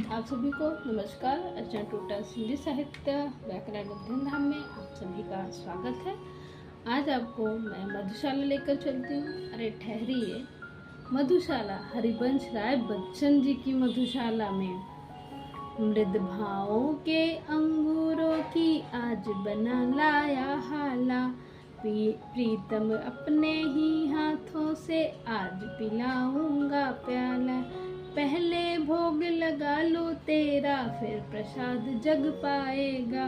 आप सभी को नमस्कार। अर्चना टोटा हिंदी साहित्य व्याकरण अध्ययन धाम में आप सभी का स्वागत है। आज आपको मैं मधुशाला लेकर चलती हूँ। अरे ठहरिए, मधुशाला हरिवंश राय बच्चन जी की मधुशाला में मृद भावों के अंगूरों की आज बना लाया हाला। प्रीतम अपने ही हाथों से आज पिलाऊंगा प्याला। पहले भोग लगा लो तेरा फिर प्रसाद जग पाएगा।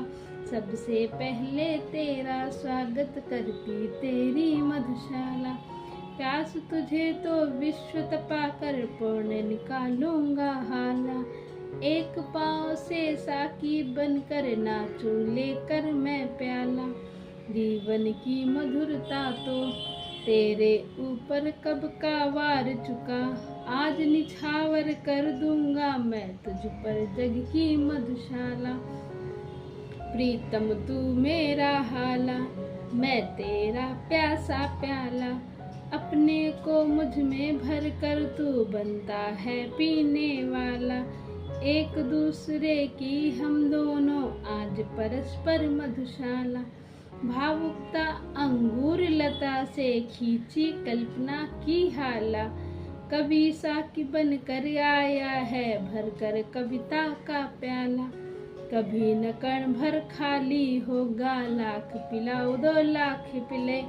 सबसे पहले तेरा स्वागत करती तेरी मधुशाला। प्यास तुझे तो विश्व तपा कर पूर्ण निकालूंगा हाला। एक पाँव से साकी बनकर नाचूं लेकर मैं प्याला। जीवन की मधुरता तो तेरे ऊपर कब का वार चुका। आज निछावर कर दूंगा मैं तुझ पर जग की मधुशाला। प्रीतम तू मेरा हाला, मैं तेरा प्यासा प्याला। अपने को मुझ में भर कर तू बनता है पीने वाला। एक दूसरे की हम दोनों आज परस्पर मधुशाला। भावुकता अंगूर लता से खींची कल्पना की हाला। कवि साकी बन कर आया है भर कर कविता का प्याला। कभी न कण भर खाली होगा, लाख पिलाओ 2 लाख पिले।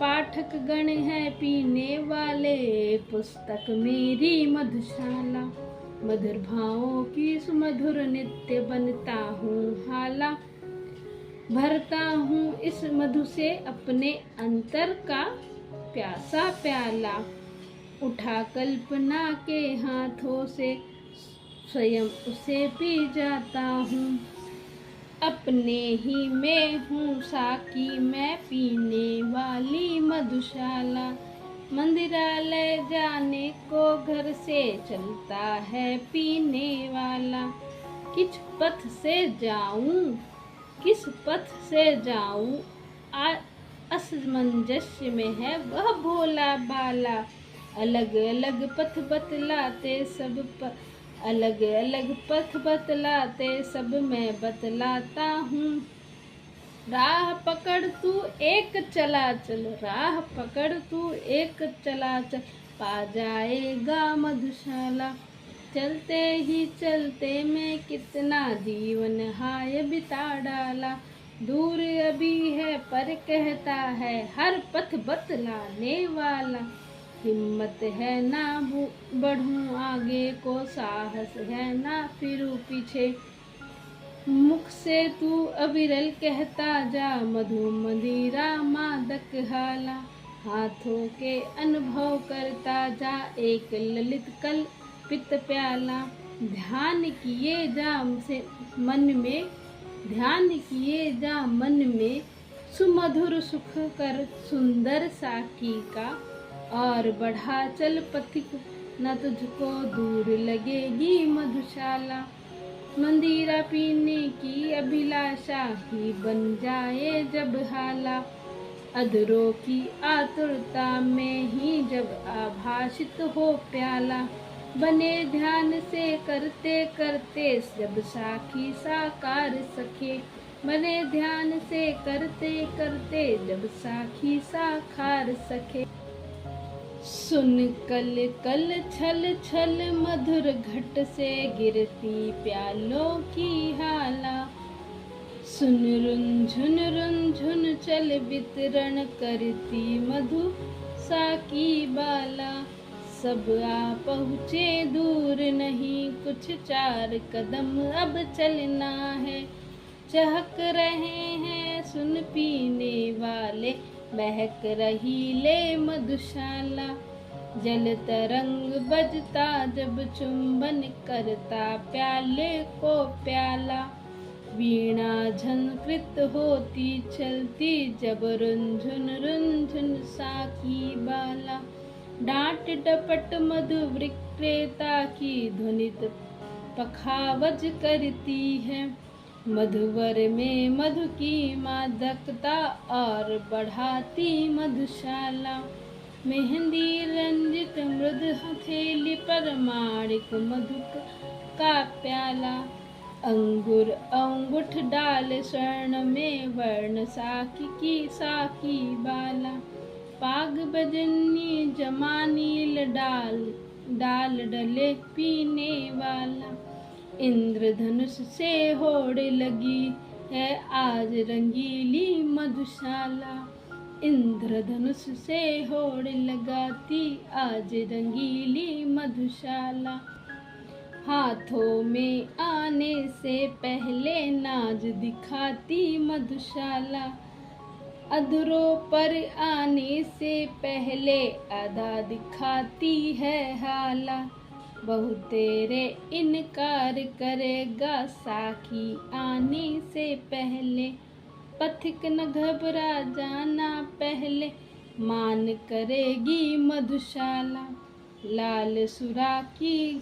पाठक गण है पीने वाले, पुस्तक मेरी मधुशाला। मधुर भावों की सुमधुर नित्य बनता हूँ हाला। भरता हूँ इस मधु से अपने अंतर का प्यासा प्याला। उठा कल्पना के हाथों से स्वयं उसे पी जाता हूँ। अपने ही में हूँ साकी मैं पीने वाली मधुशाला। मंदिरालय जाने को घर से चलता है पीने वाला। किस पथ से जाऊं किस पथ से जाऊं असमंजस्य में है वह भोला बाला। अलग अलग पथ बतलाते सब मैं बतलाता हूँ। राह पकड़ तू एक चला चल, पा जाएगा मधुशाला। चलते ही चलते मैं कितना जीवन हाय बिता डाला। दूर अभी है पर कहता है हर पथ बतलाने वाला। हिम्मत है ना बढ़ूं आगे को, साहस है ना फिरूं पीछे। मुख से तू अविरल कहता जा मधु मदिरा मादक हाला। हाथों के अनुभव करता जा एक ललित कल्पित प्याला। ध्यान किए जा मन में सुमधुर सुख कर सुंदर साकी का। और बढ़ा चल पथिक न तुझको दूर लगेगी मधुशाला। मंदिरा पीने की अभिलाषा ही बन जाए जब हाला। अधरों की आतुरता में ही जब आभाषित हो प्याला। बने ध्यान से करते करते जब साखी साकार सखे। बने ध्यान से करते करते जब साखी साकार सखे। सुन कल कल छल छल मधुर घट से गिरती प्यालों की हाला। सुन रुंझुन चल वितरण करती मधु साकी बाला। सब आ पहुँचे दूर नहीं कुछ 4 कदम अब चलना है। चहक रहे हैं सुन पीने वाले, महक रही ले मधुशाला। जल तरंग बजता जब चुंबन करता प्याले को प्याला। वीणा झनकृत होती चलती जब रुंझुन साकी बाला। डांट डपट मधु विक्रेता की ध्वनित पखावज करती है। मधुवर में मधु की मादकता और बढ़ाती मधुशाला। मेहंदी रंजित मृद हथेली पर माणिक मधुक का प्याला। अंगूर अंगूठ डाल स्वर्ण में वर्ण साकी की साकी बाला। पाग बजनी जमा नील डाल डाल डले पीने वाला। इंद्रधनुष से होड़ लगी है आज रंगीली मधुशाला। इंद्रधनुष से होड़ लगाती आज रंगीली मधुशाला। हाथों में आने से पहले नाज दिखाती मधुशाला। अधरों पर आने से पहले अदा दिखाती है हाला। बहु तेरे इनकार करेगा साखी आने से पहले। पथिक न घबरा जाना पहले मान करेगी मधुशाला। लाल सुरा की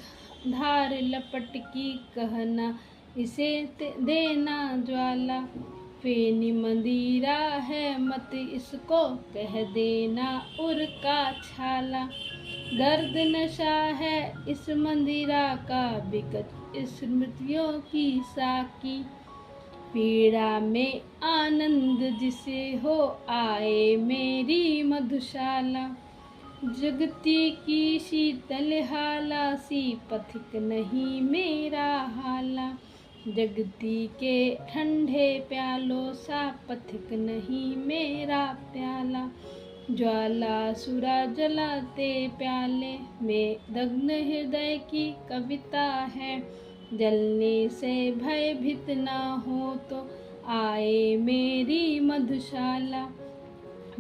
धार लपट की कहना इसे देना ज्वाला। फेनी मंदिरा है मत इसको कह देना उर का छाला। दर्द नशा है इस मंदिरा का बिकट स्मृतियों की साकी। पीड़ा में आनंद जिसे हो आए मेरी मधुशाला। जगती की शीतल हाला सी पथिक नहीं मेरा हाला। जगती के ठंडे प्यालों सा पथिक नहीं मेरा प्याला। ज्वाला सुरा जलाते प्याले में दग्न हृदय की कविता है। जलने से भयभीत ना हो तो आए मेरी मधुशाला।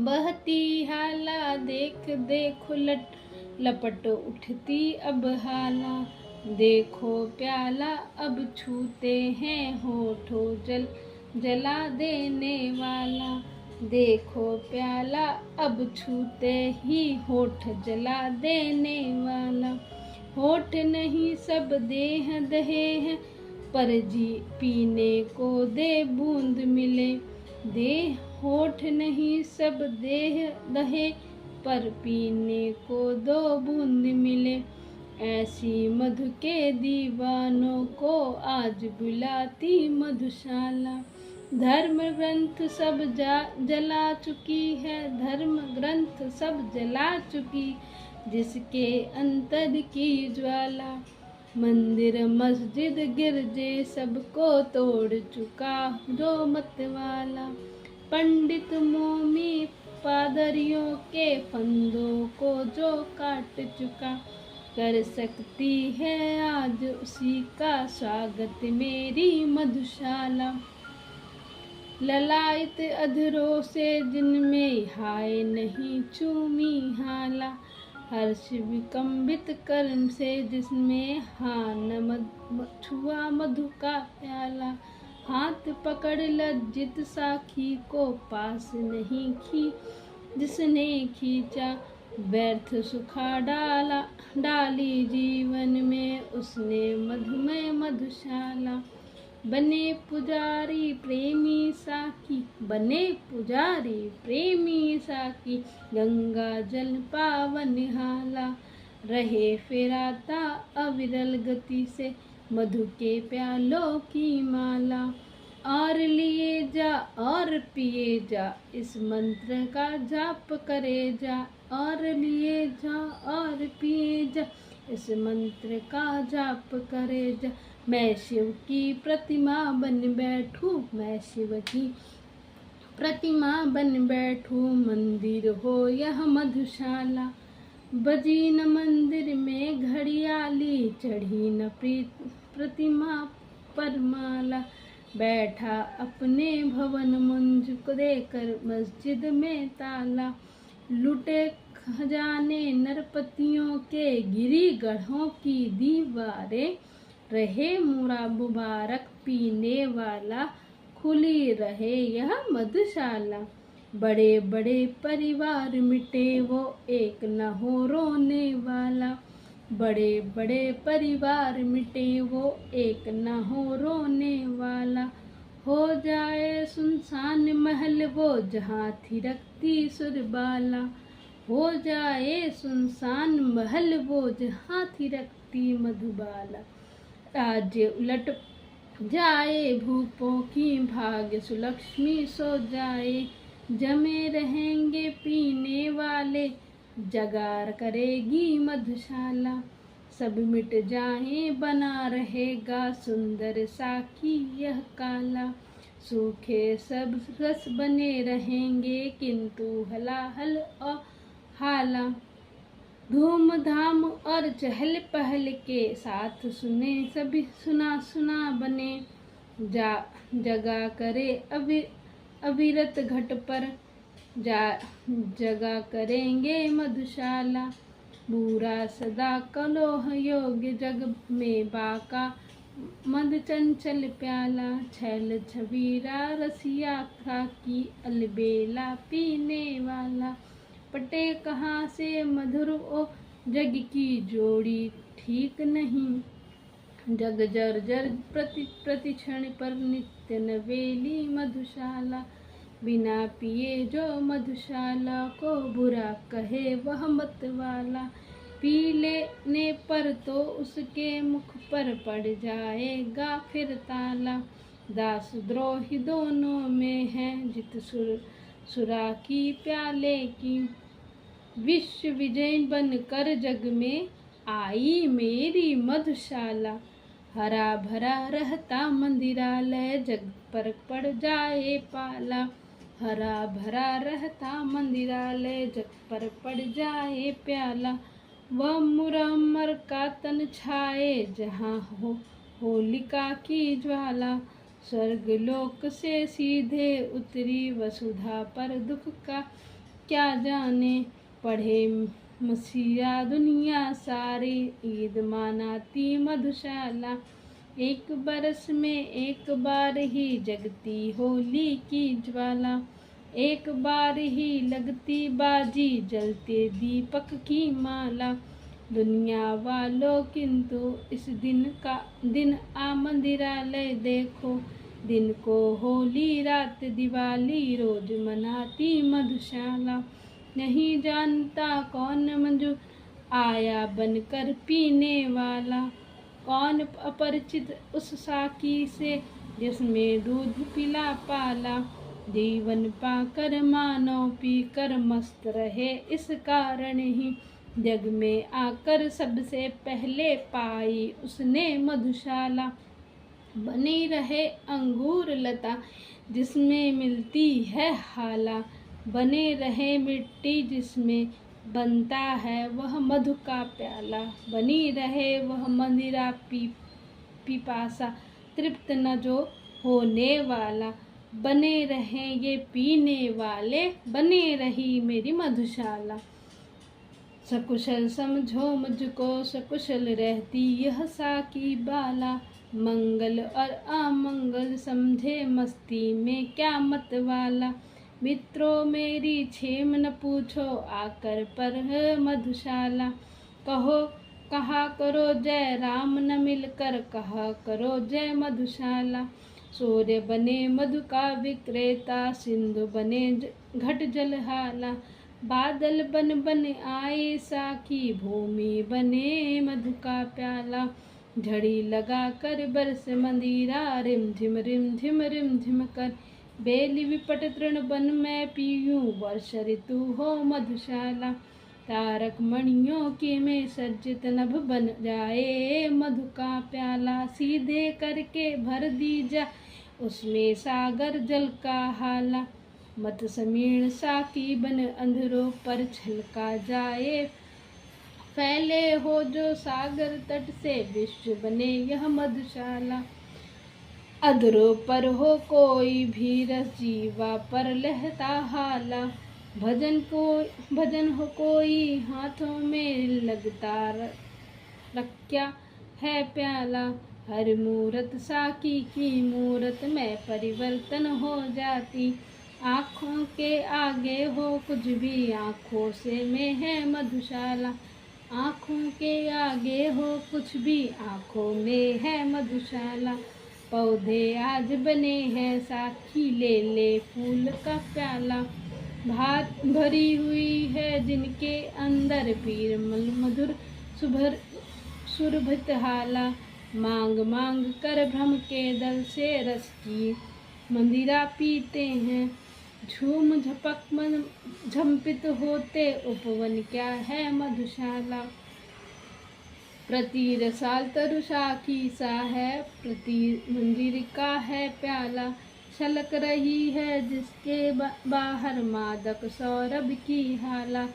बहती हाला देख देख लपट उठती अब हाला। देखो प्याला अब छूते हैं होठों जला देने वाला। देखो प्याला अब छूते ही होठ जला देने वाला। होठ नहीं सब देह दहे हैं पर जी पीने को दे बूंद मिले। दे होठ नहीं सब देह दहे पर पीने को दो बूंद मिले। ऐसी मधु के दीवानों को आज बुलाती मधुशाला। धर्म ग्रंथ सब जला चुकी है धर्म ग्रंथ सब जला चुकी जिसके अंतर की ज्वाला। मंदिर मस्जिद गिरजे सबको तोड़ चुका जो मतवाला। पंडित मोमी पादरियों के फंदों को जो काट चुका। कर सकती है आज उसी का स्वागत मेरी मधुशाला। ललायत अधरों से जिनमें हाय नहीं चूमी हाला। हर्ष विकम्बित कर्म से जिसमें हान छुआ मधु का प्याला। हाथ पकड़ लज्जित साखी को पास नहीं जिसने खींचा। व्यर्थ सुखा डाली जीवन में उसने मधुमय मधुशाला। बने पुजारी प्रेमी साखी बने पुजारी प्रेमी साखी। गंगा जल पावन हाला। रहे फिराता अविरल गति से मधु के प्यालों की माला। और लिए जा और पिए जा इस मंत्र का जाप करे जा। और लिए जा और पिए जा इस मंत्र का जाप करे जा। मैं शिव की प्रतिमा बन बैठूं मैं शिव की प्रतिमा बन बैठूं। मंदिर हो यह मधुशाला। बजी न मंदिर में घड़ियाली चढ़ी न प्रतिमा पर माला। बैठा अपने भवन मुंज को देकर मस्जिद में ताला। लुटे खजाने नरपतियों के गिरी गढ़ों की दीवारें। रहे मुबारक पीने वाला खुली रहे यह मधुशाला। बड़े बड़े परिवार मिटे वो एक न हो रोने वाला। बड़े बड़े परिवार मिटे वो एक न हो रोने वाला। हो जाए सुनसान महल वो जहाँ थिरकती सुरबाला। हो जाए सुनसान महल वो जहाँ थिरकती मधुबाला। राज्य उलट जाए, भूपों की भाग्य सुलक्ष्मी सो जाए। जमे रहेंगे पीने वाले, जगार करेगी मधुशाला। सब मिट जाए बना रहेगा, सुंदर साकी यह काला। सूखे सब रस बने रहेंगे, किंतु हलाहल और हाला। धूमधाम और चहल पहल के साथ सुने सभी सुना सुना बने। जगा करे अविरत घट पर, जगा करेंगे मधुशाला। बुरा सदा कलोह योग्य, जग में बाका मद चंचल प्याला। छैल छबीरा रसिया खाकी, अलबेला पीने वाला। पटे कहाँ से मधुर ओ जग की जोड़ी ठीक नहीं। जग जर जर प्रति क्षण पर, नित्य नवेली मधुशाला। बिना पिए जो मधुशाला को, बुरा कहे वह मत वाला। पी लेने पर तो उसके मुख पर पड़ जाएगा फिर ताला। दास द्रोही दोनों में है जित, सुरा की प्याले की। विश्व विजय बनकर जग में आई मेरी मधुशाला। हरा भरा रहता मंदिरालय, जग पर पड़ जाए पाला। हरा भरा रहता मंदिरालय, जग पर पड़ जाए प्याला। वह मुरम्मर का तन छाए, जहाँ हो होलिका की ज्वाला। स्वर्ग लोक से सीधे उतरी, वसुधा पर दुख का क्या जाने। पढ़े मसीहा दुनिया सारी, ईद मनाती मधुशाला। एक बरस में एक बार ही जगती होली की ज्वाला। एक बार ही लगती बाजी, जलते दीपक की माला। दुनिया वालों किंतु इस दिन आ मंदिरालय देखो। दिन को होली, रात दिवाली, रोज मनाती मधुशाला। नहीं जानता कौन मंजू आया बनकर पीने वाला। कौन अपरिचित उस साकी से, जिसमें दूध पिला पाला। जीवन पाकर मानव पीकर मस्त रहे, इस कारण ही जग में आकर सबसे पहले पाई उसने मधुशाला। बनी रहे अंगूर लता, जिसमें मिलती है हाला। बने रहे मिट्टी जिसमें बनता है वह मधु का प्याला। बनी रहे वह मंदिरा पिपासा, तृप्त न जो होने वाला। बने रहे ये पीने वाले, बने रही मेरी मधुशाला। सकुशल समझो मुझको, सकुशल रहती यह साकी बाला। मंगल और अमंगल समझे, मस्ती में क्या मत वाला। मित्रों मेरी क्षेम न पूछो, आकर पर है मधुशाला। कहा करो जय राम, न मिलकर कहा करो जय मधुशाला। सूर्य बने मधु का विक्रेता, सिंधु बने घट जलहाला। बादल बन बन आए साकी, भूमि बने मधु का प्याला। झड़ी लगा कर बरस मंदिरा, रिम झिम कर। बेली विपट तृण बन मैं पीयूं, वर्ष ऋतु हो मधुशाला। तारक मणियों के में सज्जित नभ बन जाए मधु का प्याला। सीधे करके भर दी जा उसमें सागर जल का हाला। मत समीर्ण साकी बन अंधरों पर छलका जाए। फैले हो जो सागर तट से, विश्व बने यह मधुशाला। अधरों पर हो कोई भी रस, जीवा पर लहता हाला। भजन हो कोई हाथों में लगता, रख्या है प्याला। हर मूरत साकी की मूरत में परिवर्तन हो जाती। आँखों के आगे हो कुछ भी, आँखों से में है मधुशाला। आँखों के आगे हो कुछ भी, आँखों में है मधुशाला। पौधे आज बने हैं साकी, ले ले फूल का प्याला। भात भरी हुई है जिनके अंदर, पीर मधुर सुरभित हाला। मांग मांग कर भ्रम के दल से रस की मंदिरा पीते हैं। झूम झपक मन झंपित होते उपवन क्या है मधुशाला। प्रति रसाल तरुषा की सा है, प्रति मंदिर का है प्याला। छलक रही है जिसके बाहर मादक सौरभ की हाला।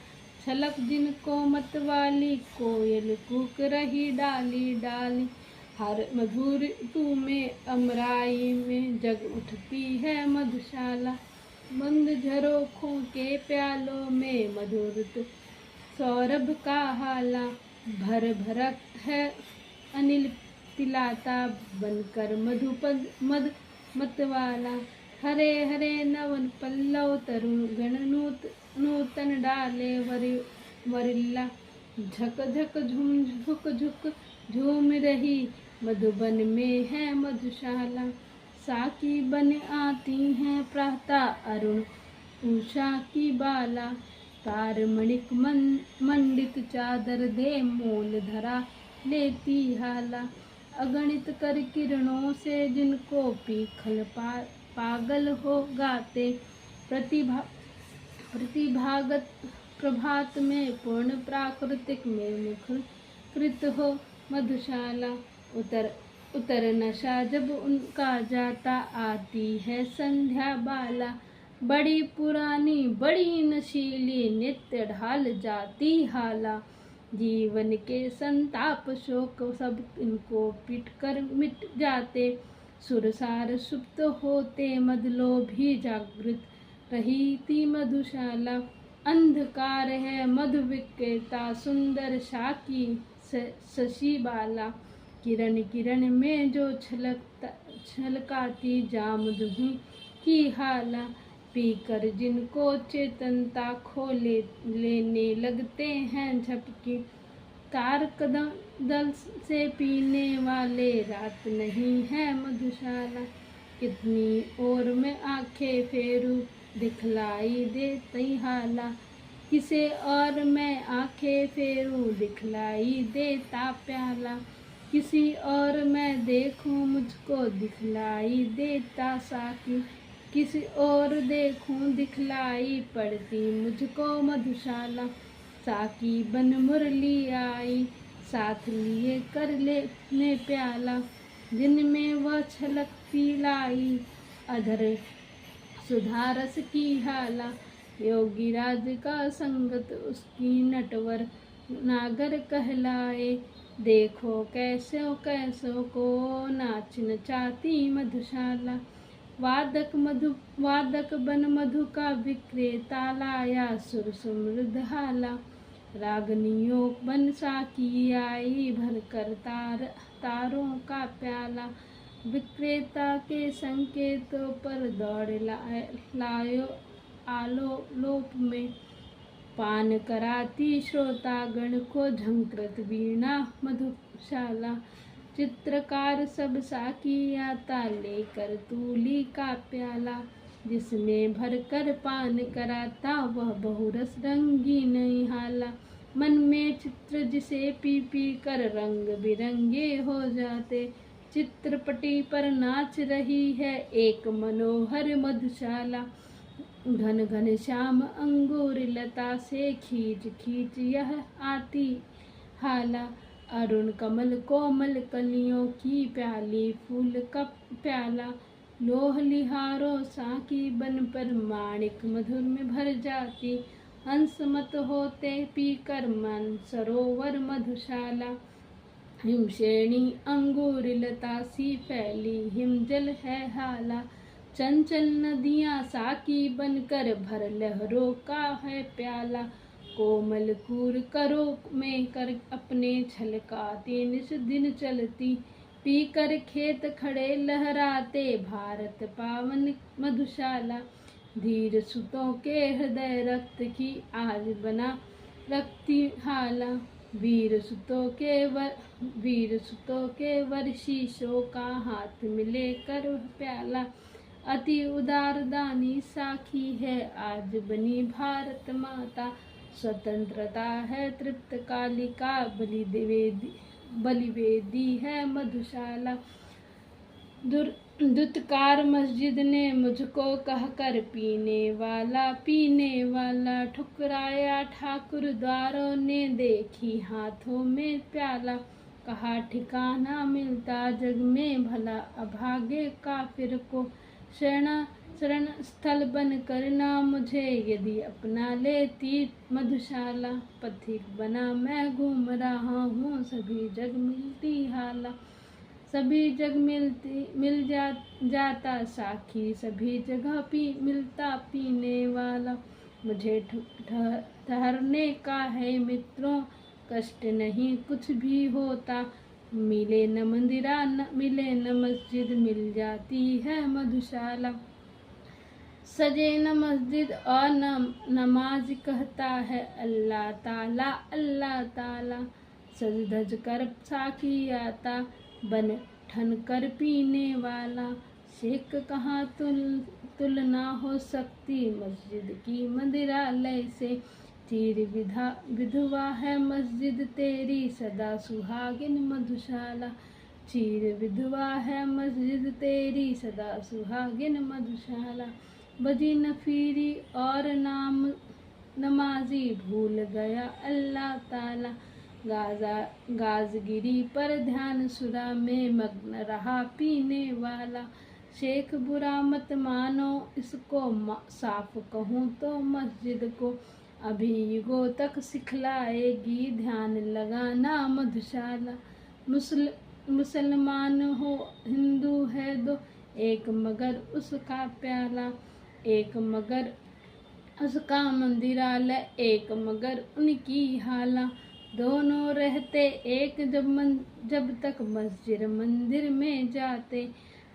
छलक जिनको मतवाली कोयल कूक रही डाली डाली। हर मधुर ऋतु में अमराई में जग उठती है मधुशाला। मंद झरोखों के प्यालों में मधुर सौरभ का हाला। भर भरक है अनिल पिलाता बनकर मधुपद मद मतवाला। हरे हरे नवन पल्लव तरुण गण नूतन डाले वरिल्ला। झक झक झुम झुक झुक झूम रही मधुबन में है मधुशाला। साकी बन आती हैं प्रातः अरुण उषा की बाला। तार मणिक मंडित चादर दे मोल धरा लेती हाला। अगणित कर किरणों से जिनको पीखल पागल हो गाते। प्रतिभागत प्रभात में पूर्ण प्राकृतिक में मुखरित हो मधुशाला। उतर नशा जब उनका जाता आती है संध्या बाला। बड़ी पुरानी बड़ी नशीली नित्य ढाल जाती हाला। जीवन के संताप शोक सब इनको पीट कर मिट जाते। सुरसार सुप्त होते मदलोभी जागृत रही थी मधुशाला। अंधकार है मधु विक्रेता सुंदर साकी शशि बाला। किरण किरण में जो छलकाती जाम दुही की हाला। पीकर जिनको चेतनता खो लेने लगते हैं झपकी। तार कदम दल से पीने वाले रात नहीं है मधुशाला। कितनी ओर में आंखें फेरू दिखलाई देती हाला। किसे और मैं आंखें फेरूं दिखलाई देता प्याला। किसी और मैं देखूं मुझको दिखलाई देता साकी। किसी और देखूं दिखलाई पड़ती मुझको मधुशाला। साकी बन मुरली आई साथ लिए कर ले प्याला। दिन में वह छलकती लाई अधर सुधा रस की हाला। योगी राज का संगत उसकी नटवर नागर कहलाए। देखो कैसो कैसो को नाच नचाती मधुशाला। वादक बन मधु का विक्रेता लाया सुर समृद्ध हाला। रागनियों बन साकी आई भरकर तारों का प्याला। विक्रेता के संकेतों पर दौड़ लायो आलोलोप में। पान कराती श्रोतागण को झंकृत वीणा मधुशाला। चित्रकार सब साकी आता लेकर तूली का प्याला। जिसमें भरकर पान कराता वह बहुरस रंगीन हाला। मन में चित्र जिसे पी पी कर रंग बिरंगे हो जाते। चित्रपटी पर नाच रही है एक मनोहर मधुशाला। घन घन श्याम अंगूर लता से खींच खींच यह आती हाला। अरुण कमल कोमल कलियों की प्याली फूल का प्याला। लोह लिहारो साकी बन पर माणिक मधुर में भर जाती। हंस मत होते पीकर मन सरोवर मधुशाला। हिमश्रेणी अंगूर लता सी फैली हिमजल है हाला। चंचल नदियाँ साकी बनकर भर लहरों का है प्याला। कोमल कूर करो में कर अपने छलकाती निस दिन चलती। पीकर खेत खड़े लहराते भारत पावन मधुशाला। धीर सुतों के हृदय रक्त की आज बना रखती हाला। वीर सुतों के वर्षीशों का हाथ मिले कर प्याला। अति उदार दानी साखी है आज बनी भारत माता। स्वतंत्रता है तृप्त कालिका बलिवेदी है मधुशाला। दुत्कार मस्जिद ने मुझको कहकर पीने वाला ठुकराया। ठाकुर द्वारों ने देखी हाथों में प्याला। कहा ठिकाना मिलता जग में भला, अभागे काफिर को शरण स्थल बन करना मुझे यदि अपना लेती मधुशाला। पथिक बना मैं घूम रहा हूँ सभी जग मिलती हाला। सभी जग जाता साखी, सभी जगह मिलता पीने वाला। मुझे ठहरने का है मित्रों, कष्ट नहीं कुछ भी होता। मिले न मंदिरा मिले न मस्जिद, मिल जाती है मधुशाला। सजे न मस्जिद और नमाज कहता है अल्लाह ताला अल्लाह ताला। सज धज कर साकी आता, बन ठन कर पीने वाला। शेख कहाँ तुलना हो सकती मस्जिद की मंदिरालय से। चीर विधवा है मस्जिद तेरी, सदा सुहागिन मधुशाला। चीर विधवा है मस्जिद तेरी, सदा सुहागिन मधुशाला। बजी नफीरी और नमाजी भूल गया अल्लाह ताला। गाजगिरी पर ध्यान सुरा में मग्न रहा पीने वाला। शेख बुरा मत मानो इसको, साफ कहूँ तो मस्जिद को अभी युगों तक सिखलाएगी ध्यान लगाना मधुशाला। मुसलमान हो हिंदू है दो, एक मगर उसका प्याला। एक मगर उसका मंदिरालय, एक मगर उनकी हाला। दोनों रहते एक जब तक मस्जिद मंदिर में जाते।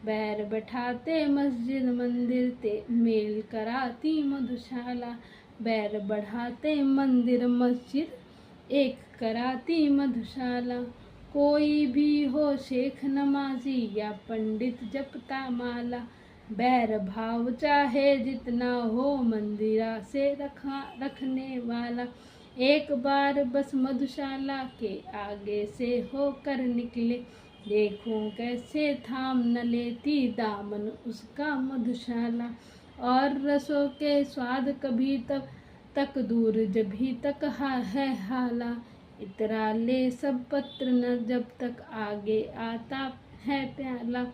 बैर बैठाते मस्जिद मंदिर ते मेल कराती मधुशाला। बैर बढ़ाते मंदिर मस्जिद एक कराती मधुशाला। कोई भी हो शेख नमाजी या पंडित जपता माला। बैर भाव चाहे जितना हो मंदिरा से रखने वाला। एक बार बस मधुशाला के आगे से होकर निकले, देखूं कैसे थाम न लेती दामन उसका मधुशाला। और रसों के स्वाद कभी तक दूर जभी तक है हाला। इतरा ले सब पत्र न जब तक आगे आता है प्याला।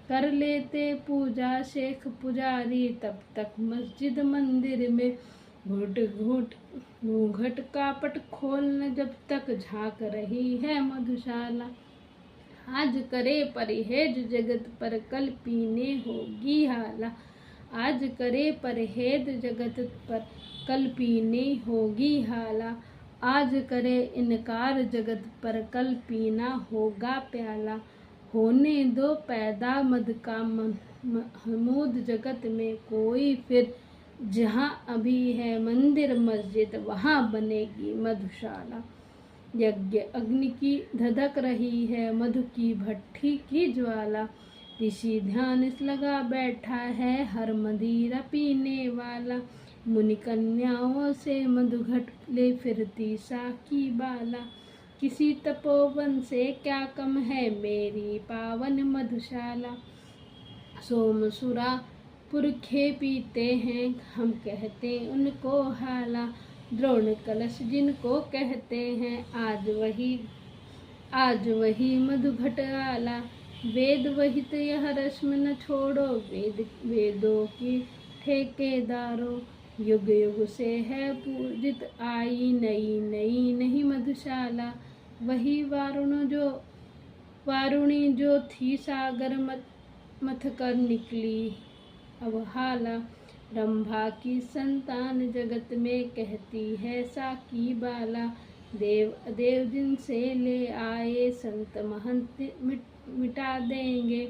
कर लेते पूजा शेख पुजारी तब तक मस्जिद मंदिर में। घुट घुट घूंघट का पट खोलने जब तक झांक रही है मधुशाला। आज करे परहेज जगत पर कल पीने होगी हाला। आज करे परहेज जगत पर कल पीने होगी हाला। आज करे इनकार जगत पर कल पीना होगा प्याला। होने दो पैदा मद का महमूद जगत में कोई फिर, जहाँ अभी है मंदिर मस्जिद वहाँ बनेगी मधुशाला। यज्ञ अग्नि की धधक रही है, मधु की भट्ठी की ज्वाला। ऋषि ध्यान इस लगा बैठा है, हर मदिरा पीने वाला। मुनि कन्याओं से मधुघट ले फिरती साकी बाला। किसी तपोवन से क्या कम है मेरी पावन मधुशाला। सोमसुरा पुरखे पीते हैं हम कहते उनको हाला। द्रोण कलश जिनको कहते हैं आज वही मधुघट आला। वेद वहित यह रस्म न छोड़ो, वेदों की ठेकेदारों। युग युग से है पूजित आई नई मधुशाला। वही वारुणी जो थी सागर मथ कर निकली अब हाला। रंभा की संतान जगत में कहती है साकी बाला। देव जिनसे ले आए संत महंत मिटा देंगे।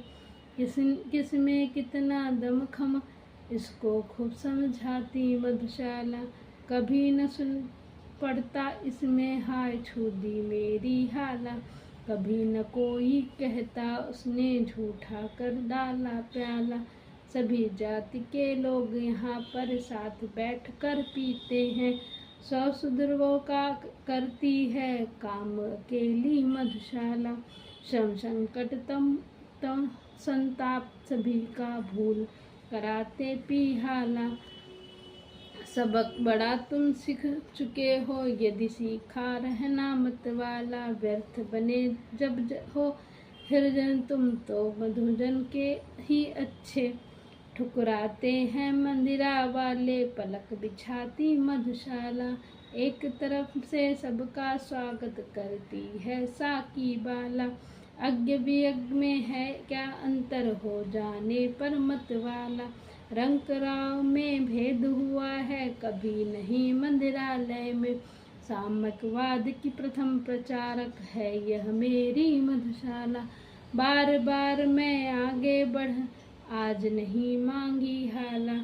किस में कितना दमखम इसको खूब समझाती मधुशाला। कभी न सुन पड़ता इसमें हाय छू दी मेरी हाला। कभी न कोई कहता उसने झूठा कर डाला प्याला। सभी जाति के लोग यहाँ पर साथ बैठकर पीते हैं, सौ सुदर्वों का करती है काम अकेली मधुशाला। श्रम संकट तम संताप सभी का भूल कराते पिहाला। सबक बड़ा तुम सीख चुके हो यदि सीखा रहना मत वाला। व्यर्थ बने जब हो हरिजन तुम तो मधुजन के ही अच्छे। ठुकराते हैं मंदिरा वाले पलक बिछाती मधुशाला। एक तरफ से सबका स्वागत करती है साकी बाला। अज्ञ वियज्ञ में है क्या अंतर हो जाने पर मत वाला। रंक राव में भेद हुआ है कभी नहीं मंदिरालय में। साम्यवाद की प्रथम प्रचारक है यह मेरी मधुशाला। बार बार मैं आगे बढ़ आज नहीं मांगी हाला।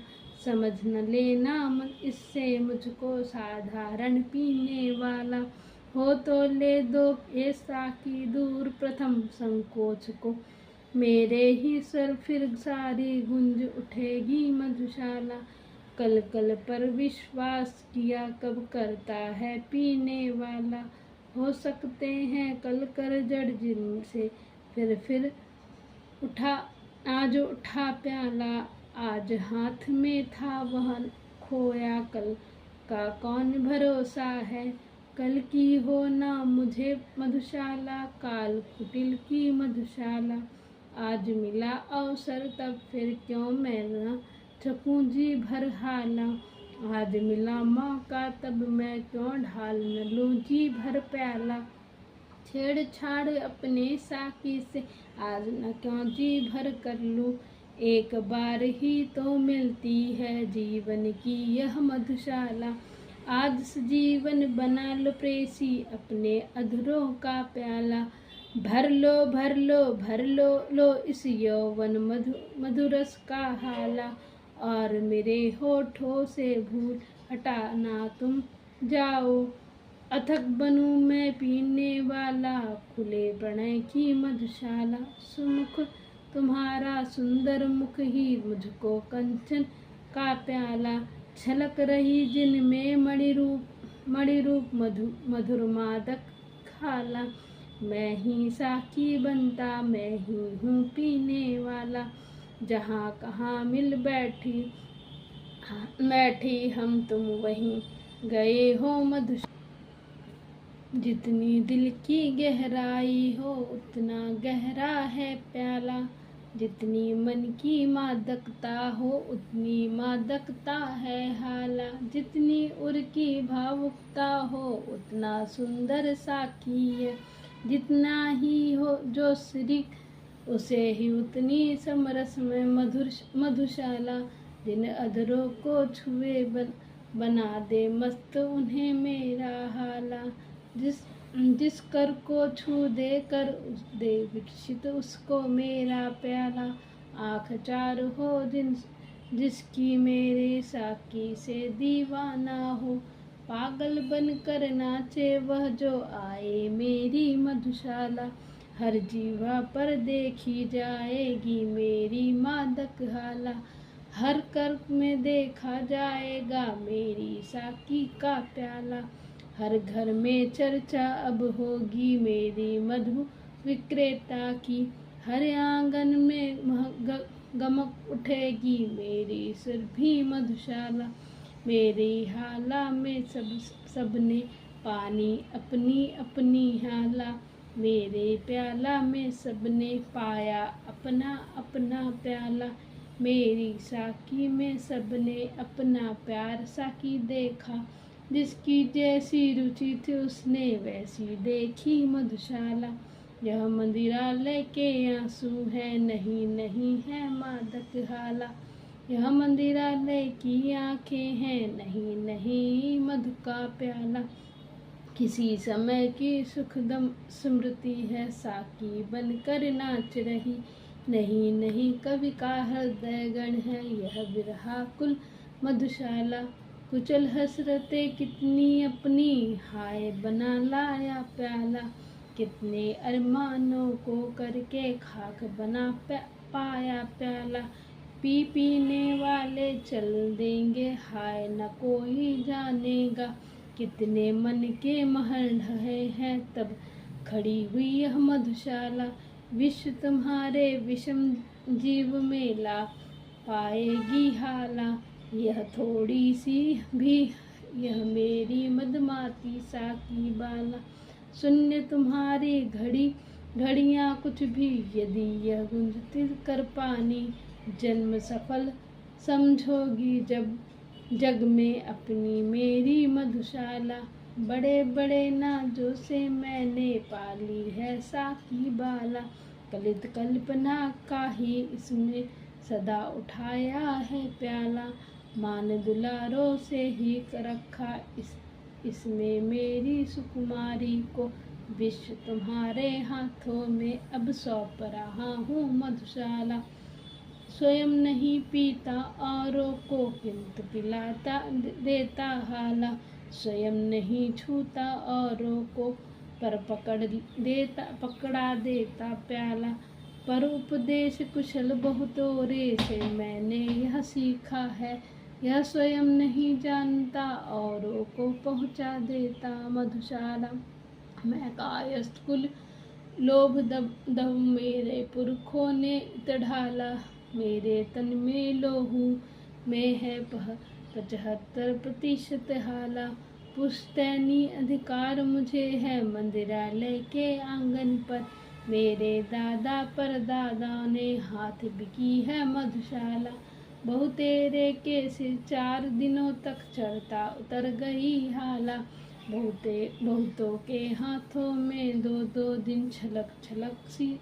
समझ न लेना इससे मुझको साधारण पीने वाला। हो तो ले दो ऐसा की दूर प्रथम संकोच को। मेरे ही स्वर फिर सारी गूंज उठेगी मधुशाला। कल कल पर विश्वास किया कब करता है पीने वाला। हो सकते हैं कल कर जड़ जिनसे फिर उठा आज उठा प्याला। आज हाथ में था वह खोया कल का कौन भरोसा है। कल की हो ना मुझे मधुशाला काल कुटिल की मधुशाला। आज मिला अवसर तब फिर क्यों मैं न थकूं जी भर हाला। आज मिला मौका तब मैं क्यों ढाल न लूं जी भर प्याला। छेड़छाड़ अपने साकी से आज न क्यों जी भर कर लूं। एक बार ही तो मिलती है जीवन की यह मधुशाला। आज सजीवन बना लो प्रेसी अपने अधरों का प्याला। भर लो भर लो भर लो लो इस यौवन मधुरस का हाला। और मेरे होठों से भूल हटाना तुम जाओ। अथक बनूं मैं पीने वाला खुले प्रणय की मधुशाला। सुमुख तुम्हारा सुंदर मुख ही मुझको कंचन का प्याला। छलक रही जिनमें मणिरूप मधुर मादक खाला। मैं ही साकी बनता मैं ही हूँ पीने वाला। जहाँ कहाँ मिल बैठी हम तुम वहीं गए हो मधुशाला। जितनी दिल की गहराई हो उतना गहरा है प्याला। जितनी मन की मादकता हो उतनी मादकता है हाला। जितनी उर की भावुकता हो उतना सुंदर साकी है। जितना ही हो जो श्री उसे ही उतनी समरस में मधुशाला। जिन अधरों को छुए बना दे मस्त उन्हें मेरा हाला। जिस कर को छू दे कर दे विकसित उसको मेरा प्याला। आँख चार हो जिसकी मेरे साकी से दीवाना हो। पागल बन कर नाचे वह जो आए मेरी मधुशाला। हर जीवा पर देखी जाएगी मेरी मादक हाला। हर कर्क में देखा जाएगा मेरी साकी का प्याला। हर घर में चर्चा अब होगी मेरी मधु विक्रेता की। हर आंगन में गमक उठेगी मेरी सुरभि मधुशाला। मेरी हाला में सबने पानी अपनी अपनी हाला। मेरे प्याला में सबने पाया अपना अपना प्याला। मेरी साकी में सबने अपना प्यार साकी देखा। जिसकी जैसी रुचि थी उसने वैसी देखी मधुशाला। यह मंदिरालय के आंसू है नहीं नहीं है मादक हाला। यह मंदिरालय की आंखें हैं नहीं नहीं मधु का प्याला। किसी समय की सुखदम स्मृति है साकी बनकर नाच रही। नहीं नहीं कवि का हृदय गण है यह बिरहा कुल मधुशाला। कुचल हसरते कितनी अपनी हाय बना लाया प्याला। कितने अरमानों को करके खाक बना पाया प्याला। पीने वाले चल देंगे हाय न कोई जानेगा। कितने मन के महल ढहे हैं तब खड़ी हुई यह मधुशाला। विश्व तुम्हारे विषम जीव में ला पाएगी हाला। यह थोड़ी सी भी यह मेरी मदमाती सा की बाला। शून्य तुम्हारी घड़ियाँ कुछ भी यदि यह गुंजती कर पानी। जन्म सफल समझोगी जब जग में अपनी मेरी मधुशाला। बड़े बड़े नाजों से मैंने पाली है साकी बाला। कलित कल्पना का ही इसमें सदा उठाया है प्याला। मान दुलारों से ही रखा इसमें मेरी सुकुमारी को। विश्व तुम्हारे हाथों में अब सौंप रहा हूँ मधुशाला। स्वयं नहीं पीता औरों को किंतु पिलाता देता हाला। स्वयं नहीं छूता औरों को पर पकड़ा देता प्याला। पर उपदेश कुशल बहुतोरे से मैंने यह सीखा है। यह स्वयं नहीं जानता औरों को पहुँचा देता मधुशाला। मैं कायस्थ कुल लोभ दब मेरे पुरखों ने ढाला। मेरे तन में लोहू में है 75% हाला। पुश्तैनी अधिकार मुझे है मंदिरालय के आंगन पर। मेरे दादा परदादा ने हाथ बिकी है मधुशाला। बहुतेरे के सिर 4 दिनों तक चढ़ता उतर गई हाला। बहुतों के हाथों में 2-2 दिन छलक छलक सी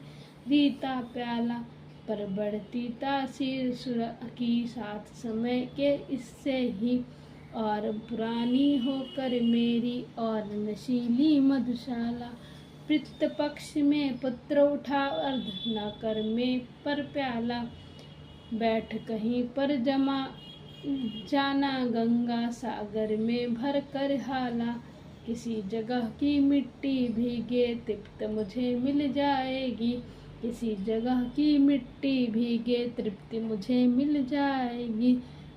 रीता प्याला। पर बढ़ती तासीर सुरा की साथ समय के इससे ही और पुरानी होकर मेरी और नशीली मधुशाला। पितृ पक्ष में पुत्र उठा अर्ध न कर में पर प्याला। बैठ कहीं पर जमा जाना गंगा सागर में भर कर हाला। किसी जगह की मिट्टी भीगे तृप्त मुझे मिल जाएगी। किसी जगह की मिट्टी भीगे तृप्ति मुझे मिल जाएगी।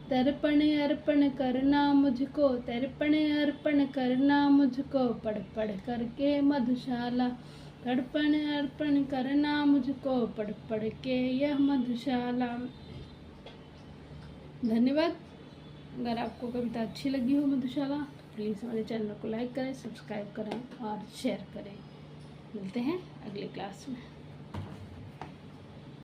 तर्पण अर्पण करना मुझको, तर्पण अर्पण करना मुझको, पढ़ पढ़ करके मधुशाला। तर्पण अर्पण करना मुझको, पढ़ पढ़ के यह मधुशाला। धन्यवाद। अगर आपको कविता अच्छी लगी हो मधुशाला तो प्लीज़ हमारे चैनल को लाइक करें, सब्सक्राइब करें और शेयर करें। मिलते हैं अगले क्लास में।